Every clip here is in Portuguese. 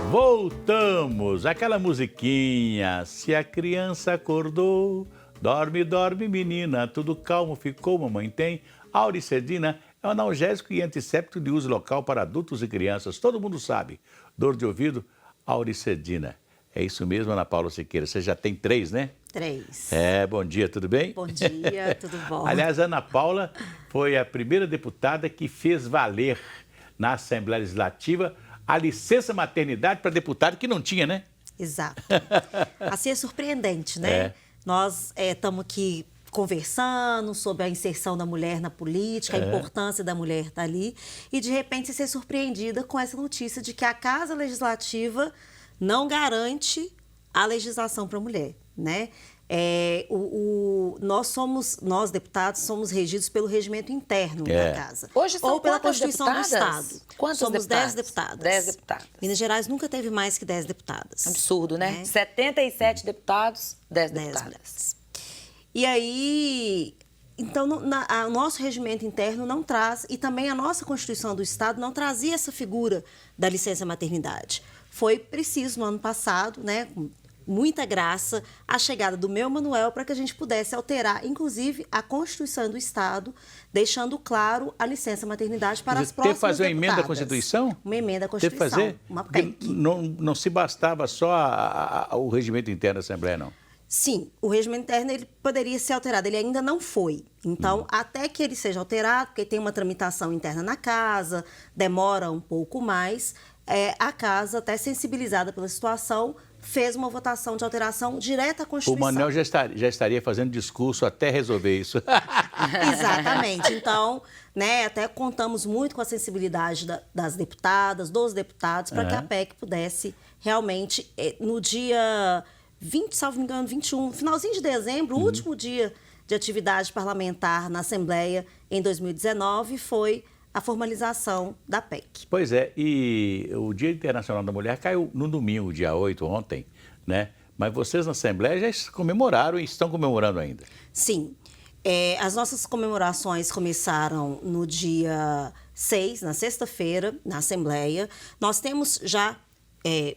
Voltamos, aquela musiquinha, se a criança acordou, dorme, dorme menina, tudo calmo ficou, mamãe tem. Auricedina é um analgésico e antisséptico de uso local para adultos e crianças, todo mundo sabe. Dor de ouvido, Auricedina. É isso mesmo, Ana Paula Siqueira, você já tem 3, né? 3. Bom dia, tudo bem? Bom dia, tudo bom? Aliás, Ana Paula foi a primeira deputada que fez valer na Assembleia Legislativa a licença maternidade para deputado que não tinha, né? Exato. Assim é surpreendente, né? Nós estamos aqui conversando sobre a inserção da mulher na política, a importância da mulher estar ali, e de repente você ser surpreendida com essa notícia de que a Casa Legislativa não garante a legislação para a mulher, né? Nós, deputados, somos regidos pelo regimento interno da Casa. Hoje são ou pela quantas Constituição deputadas? do Estado. Quantas somos deputadas? 10 deputadas. 10 deputadas. Minas Gerais nunca teve mais que 10 deputadas. Absurdo, né? 77 deputados, 10 deputadas. Mulheres. E aí, então, o nosso regimento interno não traz, e também a nossa Constituição do Estado não trazia essa figura da licença maternidade. Foi preciso, no ano passado, né, com muita graça, a chegada do meu Manuel para que a gente pudesse alterar, inclusive, a Constituição do Estado, deixando claro a licença maternidade para as próximas fazer uma deputadas. emenda à Constituição? Uma emenda à Constituição, fazer? uma PEC. Não se bastava só o regimento interno da Assembleia, não? Sim, o regimento interno ele poderia ser alterado, ele ainda não foi. Então, até que ele seja alterado, porque tem uma tramitação interna na Casa, demora um pouco mais, a Casa, até sensibilizada pela situação, fez uma votação de alteração direta à Constituição. O Manuel já estaria fazendo discurso até resolver isso. Exatamente. Então, né, até contamos muito com a sensibilidade das deputadas, dos deputados, para que a PEC pudesse realmente, no dia 20, salvo me engano, 21, finalzinho de dezembro, o último dia de atividade parlamentar na Assembleia em 2019, foi a formalização da PEC. Pois é, e o Dia Internacional da Mulher caiu no domingo, dia 8, ontem, né? Mas vocês na Assembleia já comemoraram e estão comemorando ainda. Sim. As nossas comemorações começaram no dia 6, na sexta-feira, na Assembleia. Nós temos já,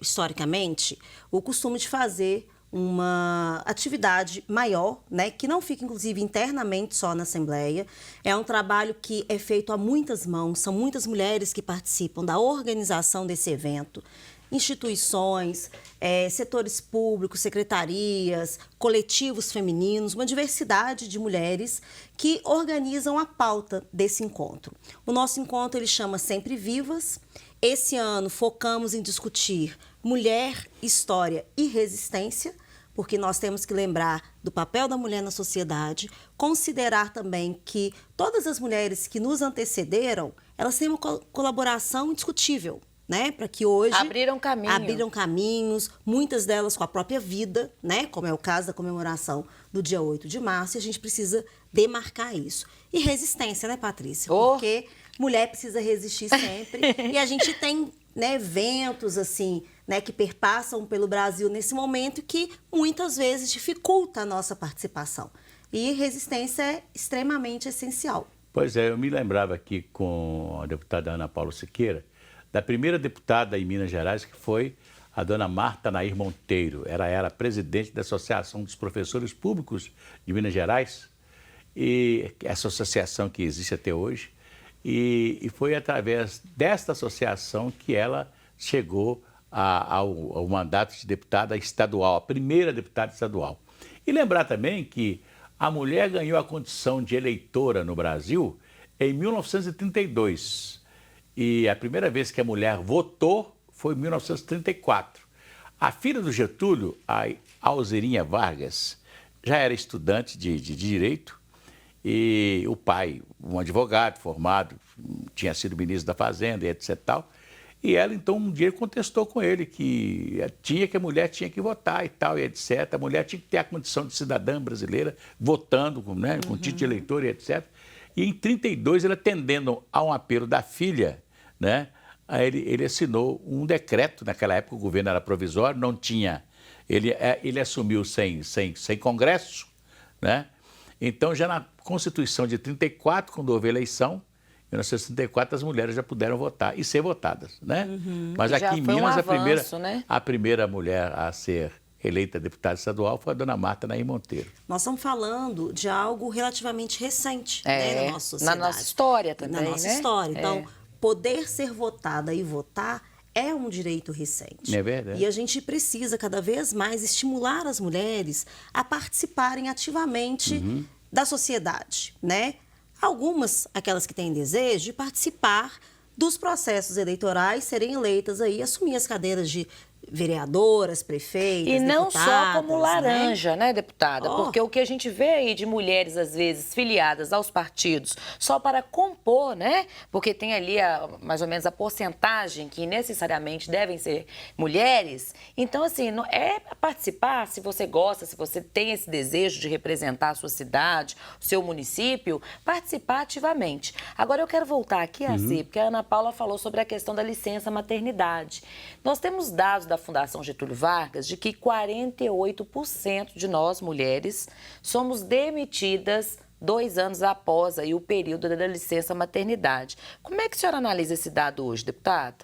historicamente, o costume de fazer uma atividade maior, né, que não fica, inclusive, internamente só na Assembleia. É um trabalho que é feito a muitas mãos, são muitas mulheres que participam da organização desse evento, instituições, setores públicos, secretarias, coletivos femininos, uma diversidade de mulheres que organizam a pauta desse encontro. O nosso encontro ele chama Sempre Vivas. Esse ano focamos em discutir mulher, história e resistência, porque nós temos que lembrar do papel da mulher na sociedade, considerar também que todas as mulheres que nos antecederam, elas têm uma colaboração indiscutível, né? Para que hoje... Abriram caminhos, muitas delas com a própria vida, né? Como é o caso da comemoração do dia 8 de março, e a gente precisa demarcar isso. E resistência, né, Patrícia? Porque mulher precisa resistir sempre, e a gente tem, né, eventos, assim, né, que perpassam pelo Brasil nesse momento que muitas vezes dificulta a nossa participação. E resistência é extremamente essencial. Pois é, eu me lembrava aqui com a deputada Ana Paula Siqueira, da primeira deputada em Minas Gerais, que foi a dona Marta Nair Monteiro. Ela era presidente da Associação dos Professores Públicos de Minas Gerais, e essa associação que existe até hoje. E foi através desta associação que ela chegou ao mandato de deputada estadual, a primeira deputada estadual. E lembrar também que a mulher ganhou a condição de eleitora no Brasil em 1932. E a primeira vez que a mulher votou foi em 1934. A filha do Getúlio, a Alzerinha Vargas, já era estudante de Direito, e o pai, um advogado formado, tinha sido ministro da Fazenda e etc. tal. E ela, então, um dia contestou com ele que a mulher tinha que votar e tal, e etc. A mulher tinha que ter a condição de cidadã brasileira, votando, né, com título de eleitor e etc. E em 32, ele atendendo a um apelo da filha, né, ele assinou um decreto. Naquela época o governo era provisório, não tinha... Ele assumiu sem Congresso, né? Então, já na Constituição de 34, quando houve eleição, 1964 as mulheres já puderam votar e ser votadas, né? Mas Já aqui em foi um Minas, avanço, né? a primeira mulher a ser eleita deputada estadual foi a dona Marta Nair Monteiro. Nós estamos falando de algo relativamente recente, né, na nossa Na sociedade. nossa história também, Na nossa né? história. É. Então, poder ser votada e votar é um direito recente. É verdade. E a gente precisa cada vez mais estimular as mulheres a participarem ativamente da sociedade, né? Algumas, aquelas que têm desejo de participar dos processos eleitorais, serem eleitas aí, assumir as cadeiras de vereadoras, prefeitas, E não deputadas, só como laranja, né, deputada? Oh. Porque o que a gente vê aí de mulheres, às vezes, filiadas aos partidos só para compor, né? Porque tem ali mais ou menos a porcentagem que necessariamente devem ser mulheres. Então, assim, é participar, se você gosta, se você tem esse desejo de representar a sua cidade, o seu município, participar ativamente. Agora, eu quero voltar aqui, assim, porque a Ana Paula falou sobre a questão da licença maternidade. Nós temos dados da Fundação Getúlio Vargas de que 48% de nós, mulheres, somos demitidas 2 anos após aí o período da licença maternidade. Como é que a senhora analisa esse dado hoje, deputada?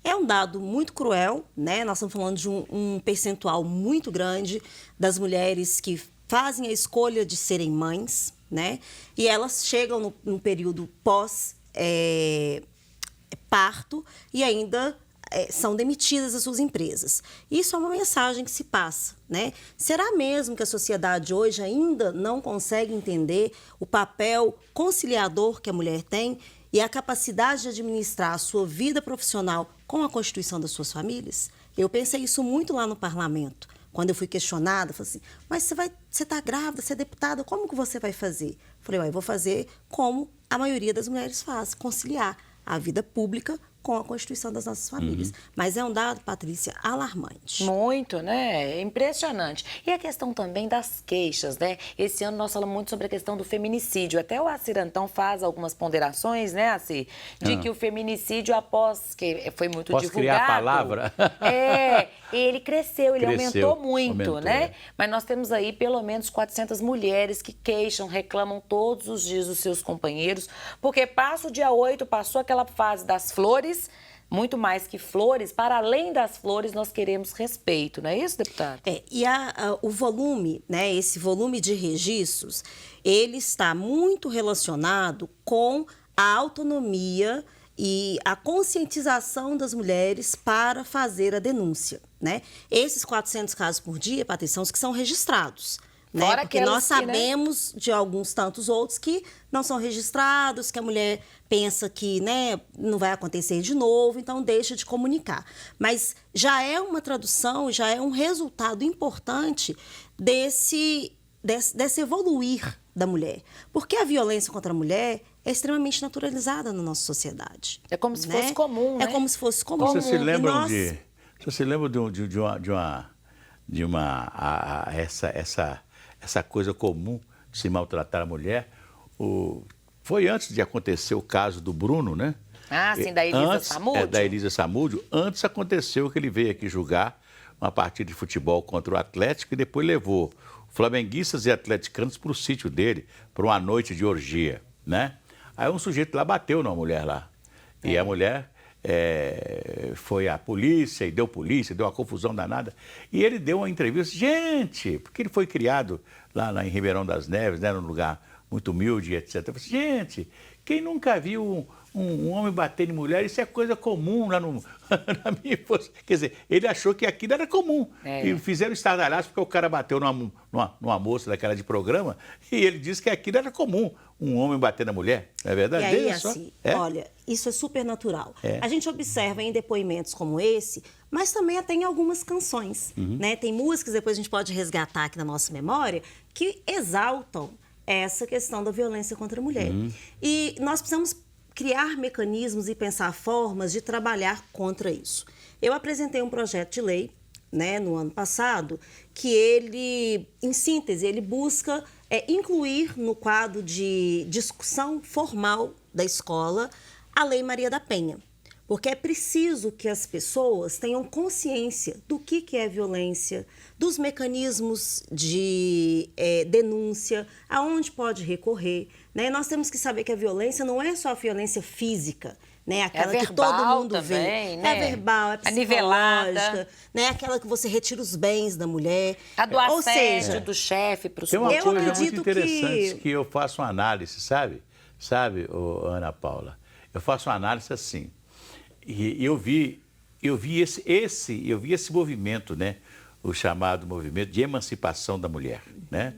É um dado muito cruel, né? Nós estamos falando de um percentual muito grande das mulheres que fazem a escolha de serem mães, né? E elas chegam no período pós-parto e ainda são demitidas das suas empresas. Isso é uma mensagem que se passa, né? Será mesmo que a sociedade hoje ainda não consegue entender o papel conciliador que a mulher tem e a capacidade de administrar a sua vida profissional com a constituição das suas famílias? Eu pensei isso muito lá no parlamento. Quando eu fui questionada, eu falei assim, mas você está grávida, você é deputada, como que você vai fazer? Eu falei, eu vou fazer como a maioria das mulheres faz, conciliar a vida pública com a constituição das nossas famílias. Mas é um dado, Patrícia, alarmante. Muito, né? É impressionante. E a questão também das queixas, né? Esse ano nós falamos muito sobre a questão do feminicídio. Até o Acir Antão faz algumas ponderações, né, Acir? De que o feminicídio, após que foi muito Posso divulgado... criar a palavra? Ele cresceu, ele aumentou muito, aumentou, né? Mas nós temos aí pelo menos 400 mulheres que queixam, reclamam todos os dias dos seus companheiros, porque passa o dia 8, passou aquela fase das flores, muito mais que flores, para além das flores, nós queremos respeito, não é isso, deputada? E o volume, né, esse volume de registros, ele está muito relacionado com a autonomia e a conscientização das mulheres para fazer a denúncia, né? Esses 400 casos por dia, Patrícia, são os que são registrados. Né? Fora Porque nós sabemos de alguns tantos outros que não são registrados, que a mulher pensa que, né, não vai acontecer de novo, então deixa de comunicar. Mas já é uma tradução, já é um resultado importante desse evoluir da mulher. Porque a violência contra a mulher é extremamente naturalizada na nossa sociedade. É como se né? fosse comum, né? É como se fosse comum. Você se lembra nós... essa coisa comum de se maltratar a mulher? Foi antes de acontecer o caso do Bruno, né? Ah, sim, da Elisa Samúdio? Da Elisa Samúdio. Antes aconteceu que ele veio aqui julgar uma partida de futebol contra o Atlético e depois levou flamenguistas e atleticanos para o sítio dele, para uma noite de orgia, né? Aí um sujeito lá bateu numa mulher lá. E a mulher foi à polícia e deu uma confusão danada. E ele deu uma entrevista, gente, porque ele foi criado lá em Ribeirão das Neves, né, num lugar muito humilde, etc. Eu falei, gente, quem nunca viu um homem bater em mulher, isso é coisa comum lá na minha força. Quer dizer, ele achou que aquilo era comum. E fizeram estardalhaço porque o cara bateu numa moça daquela de programa e ele disse que aquilo era comum, um homem bater na mulher. Não é verdade? E aí, assim, olha, isso é super natural. É. A gente observa em depoimentos como esse, mas também até em algumas canções. Né? Tem músicas, depois a gente pode resgatar aqui na nossa memória, que exaltam essa questão da violência contra a mulher. E nós precisamos criar mecanismos e pensar formas de trabalhar contra isso. Eu apresentei um projeto de lei, né, no ano passado, que ele, em síntese, ele busca incluir no quadro de discussão formal da escola a Lei Maria da Penha. Porque é preciso que as pessoas tenham consciência do que é violência, dos mecanismos de denúncia, aonde pode recorrer, né? Nós temos que saber que a violência não é só a violência física, né? Aquela verbal que todo mundo também, vê. né? É verbal, é A nivelada. psicológica, né? Aquela que você retira os bens da mulher. A do Ou assédio seja, do chefe para o Tem uma Eu coisa muito acredito interessante que eu faço uma análise, sabe? Sabe, Ana Paula? Eu faço uma análise assim. E eu vi esse movimento, né? O chamado movimento de emancipação da mulher, né?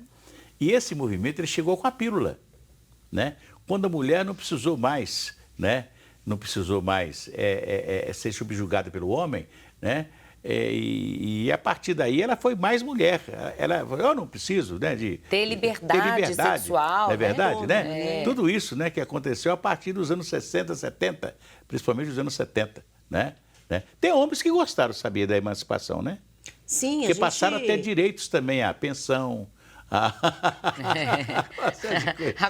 E esse movimento ele chegou com a pílula, né? Quando a mulher não precisou mais, né? Não precisou mais ser subjugada pelo homem, né? E a partir daí ela foi mais mulher. Eu não preciso, né, de ter liberdade sexual, não é verdade, né? Tudo isso, né, que aconteceu a partir dos anos 60, 70, principalmente dos anos 70, né? Tem homens que gostaram, sabia, da emancipação, né? sim, Porque passaram a ter direitos também, a pensão. A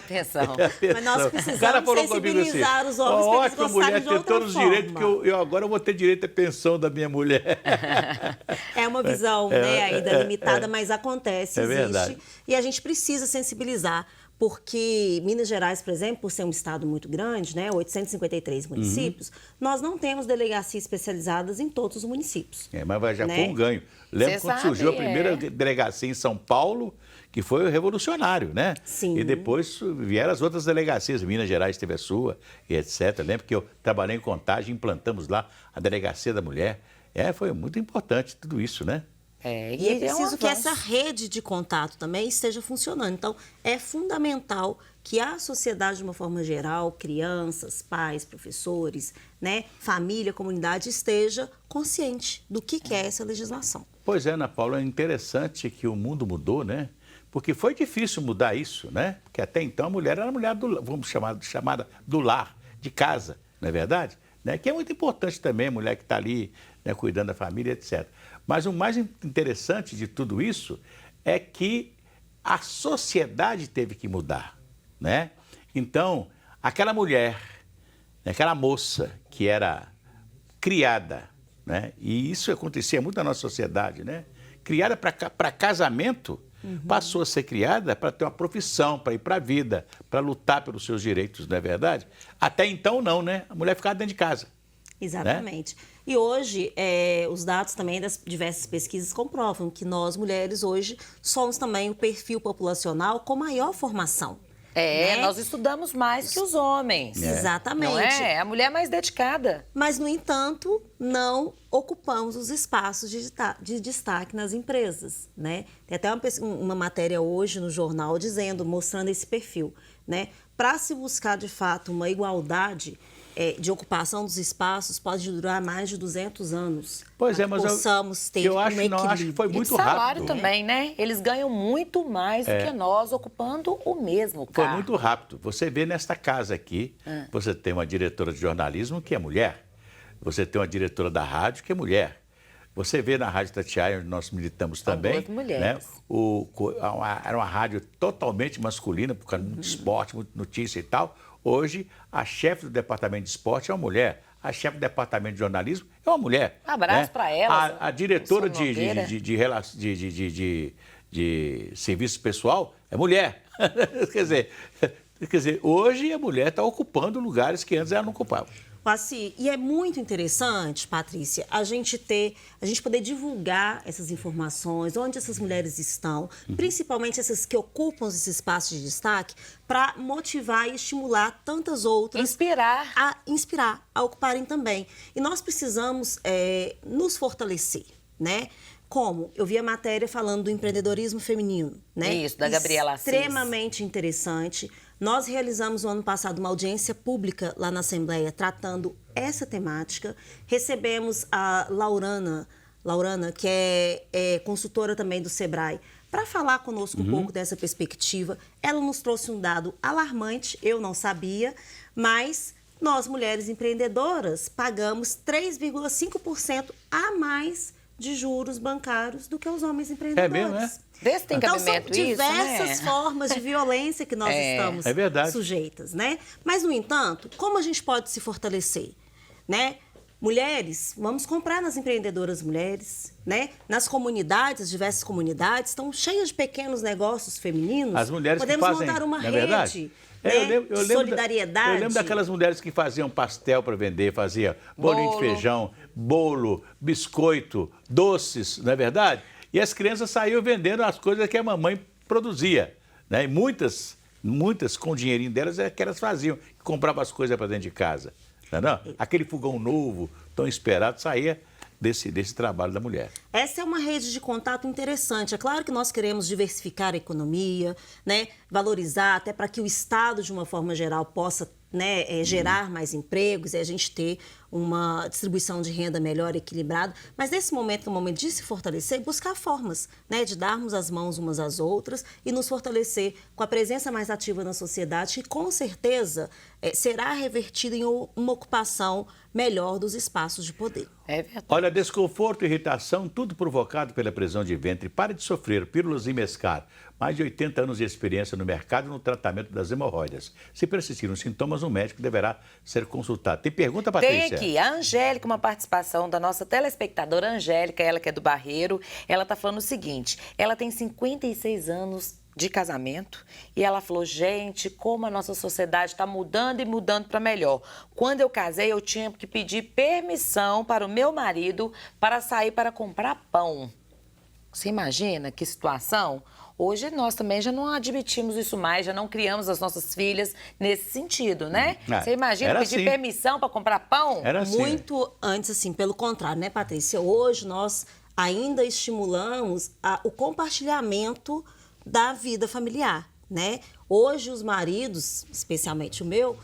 pensão. Mas nós precisamos O cara falou comigo assim, sensibilizar os homens para eles ótimo, a mulher gostarem de ter outra todos os direitos, forma. que eu agora vou ter direito à pensão da minha mulher. É uma visão né, ainda limitada, mas acontece, É existe. verdade. E a gente precisa sensibilizar, porque Minas Gerais, por exemplo, por ser um estado muito grande, né, 853 municípios, nós não temos delegacias especializadas em todos os municípios. Mas já né? foi um ganho. Lembra Você quando sabe, surgiu a primeira delegacia em São Paulo, que foi revolucionário, né? Sim. E depois vieram as outras delegacias, Minas Gerais teve a sua, e etc. Lembra que eu trabalhei em Contagem, implantamos lá a Delegacia da Mulher. Foi muito importante tudo isso, né? E é preciso que essa rede de contato também esteja funcionando. Então, é fundamental que a sociedade, de uma forma geral, crianças, pais, professores, né, família, comunidade, esteja consciente do que é essa legislação. Pois é, Ana Paula, é interessante que o mundo mudou, né? Porque foi difícil mudar isso, né? Porque até então a mulher era a mulher chamada do lar, de casa, não é verdade? Né? Que é muito importante também, a mulher que está ali, né, cuidando da família, etc. Mas o mais interessante de tudo isso é que a sociedade teve que mudar, né? Então, aquela mulher, aquela moça que era criada, né? E isso acontecia muito na nossa sociedade, né? Criada para casamento, passou a ser criada para ter uma profissão, para ir para a vida, para lutar pelos seus direitos, não é verdade? Até então não, né? A mulher ficava dentro de casa. Exatamente. Né? E hoje, os dados também das diversas pesquisas comprovam que nós, mulheres, hoje somos também o perfil populacional com maior formação. Né? Nós estudamos mais que os homens. Exatamente. Não é? A mulher é mais dedicada. Mas, no entanto, não ocupamos os espaços de destaque nas empresas, né? Tem até uma matéria hoje no jornal mostrando esse perfil, né? Para se buscar, de fato, uma igualdade de ocupação dos espaços, pode durar mais de 200 anos. Pois é, mas possamos ter eu acho, um equilíbrio. acho que foi muito e salário rápido. Também, né? Eles ganham muito mais do que nós, ocupando o mesmo cargo. Foi muito rápido. Você vê nesta casa aqui, você tem uma diretora de jornalismo que é mulher, você tem uma diretora da rádio que é mulher. Você vê na Rádio Itatiaia, onde nós militamos também, duas mulheres. Né? Era uma rádio totalmente masculina, por causa de esporte, muita notícia e tal. Hoje, a chefe do departamento de esporte é uma mulher, a chefe do departamento de jornalismo é uma mulher. Abraço, né? para ela. A diretora de serviço pessoal é mulher. Quer dizer, hoje a mulher está ocupando lugares que antes ela não ocupava. Passi, e é muito interessante, Patrícia, a gente poder divulgar essas informações, onde essas mulheres estão, principalmente essas que ocupam esses espaços de destaque, para motivar e estimular tantas outras inspirar a ocuparem também. E nós precisamos nos fortalecer, né? Como? Eu vi a matéria falando do empreendedorismo feminino, né? Isso, da Gabriela Assis. Extremamente interessante. Nós realizamos no ano passado uma audiência pública lá na Assembleia tratando essa temática. Recebemos a Laurana, que é consultora também do Sebrae, para falar conosco um pouco dessa perspectiva. Ela nos trouxe um dado alarmante, eu não sabia, mas nós, mulheres empreendedoras, pagamos 3,5% a mais de juros bancários do que os homens empreendedores. É mesmo, é? Vê se tem Então, cabimento são isso, diversas né? formas de violência que nós estamos sujeitas, né? Mas, no entanto, como a gente pode se fortalecer, né? mulheres, vamos comprar nas empreendedoras mulheres, né? Nas comunidades, as diversas comunidades estão cheias de pequenos negócios femininos. As mulheres podemos que fazem, montar uma não é rede, verdade? né? Eu lembro Solidariedade. Eu lembro daquelas mulheres que faziam pastel para vender, fazia bolinho de feijão, bolo, biscoito, doces, não é verdade? E as crianças saíam vendendo as coisas que a mamãe produzia, né? E muitas com o dinheirinho delas é que elas faziam, que compravam as coisas para dentro de casa. Não? Aquele fogão novo, tão esperado, saía desse trabalho da mulher. Essa é uma rede de contato interessante. É claro que nós queremos diversificar a economia, né? Valorizar, até para que o Estado, de uma forma geral, possa, né, gerar mais empregos e a gente ter uma distribuição de renda melhor equilibrada. Mas nesse momento, no momento de se fortalecer, buscar formas, né, de darmos as mãos umas às outras e nos fortalecer com a presença mais ativa na sociedade, que com certeza será revertida em uma ocupação melhor dos espaços de poder. É verdade. Olha, desconforto e irritação, tudo provocado pela prisão de ventre. Pare de sofrer, Pílulas Imescar. Mais de 80 anos de experiência no mercado e no tratamento das hemorroidas. Se persistirem os sintomas, o médico deverá ser consultado. Tem pergunta, Patrícia? Tem aqui, a Angélica, uma participação da nossa telespectadora Angélica, ela que é do Barreiro. Ela está falando o seguinte, ela tem 56 anos de casamento e ela falou, gente, como a nossa sociedade está mudando e mudando para melhor. Quando eu casei, eu tinha que pedir permissão para o meu marido para sair para comprar pão. Você imagina que situação? Hoje nós também já não admitimos isso mais, já não criamos as nossas filhas nesse sentido, né? Você imagina pedir permissão para comprar pão? Era assim. Muito antes, assim, pelo contrário, né, Patrícia? Hoje nós ainda estimulamos o compartilhamento da vida familiar, né? Hoje os maridos, especialmente o meu,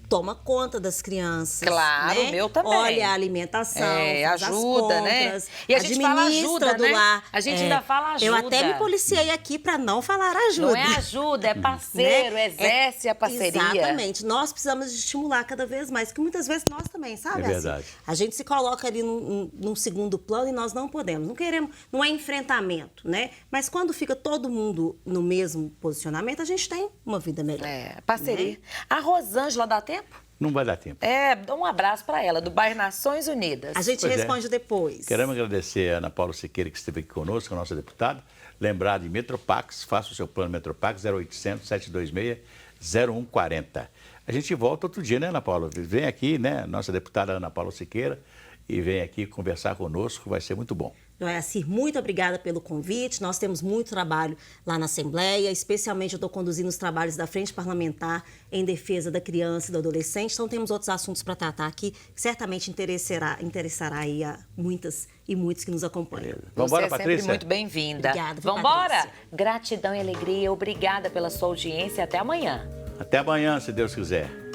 toma conta das crianças. Claro, né? o meu também. Olha a alimentação, faz ajuda, as compras, né? E a gente fala ajuda, do né? lar. A gente ainda fala ajuda. Eu até me policiei aqui para não falar ajuda. Não é ajuda, é parceiro, exerce a parceria. Exatamente. Nós precisamos de estimular cada vez mais, que muitas vezes nós também, sabe? É verdade. Assim, a gente se coloca ali num segundo plano e nós não podemos. Não queremos, não é enfrentamento, né? Mas quando fica todo mundo no mesmo posicionamento, a gente tem uma vida melhor. Parceria. Né? A Rosângela dá tempo? Não vai dar tempo. Dá um abraço para ela, do bairro Nações Unidas. A gente responde depois. Queremos agradecer a Ana Paula Siqueira, que esteve aqui conosco, a nossa deputada. Lembrar de Metropax, faça o seu plano Metropax, 0800 726 0140. A gente volta outro dia, né, Ana Paula? Vem aqui, né, nossa deputada Ana Paula Siqueira, e vem aqui conversar conosco, vai ser muito bom. Joiacir, muito obrigada pelo convite. Nós temos muito trabalho lá na Assembleia, especialmente eu estou conduzindo os trabalhos da Frente Parlamentar em defesa da criança e do adolescente. Então temos outros assuntos para tratar aqui, que certamente interessará aí a muitas e muitos que nos acompanham. Vamos embora, Você é Patrícia? sempre muito bem-vinda. Obrigada, Vamos embora? Patrícia. Gratidão e alegria. Obrigada pela sua audiência. Até amanhã. Até amanhã, se Deus quiser.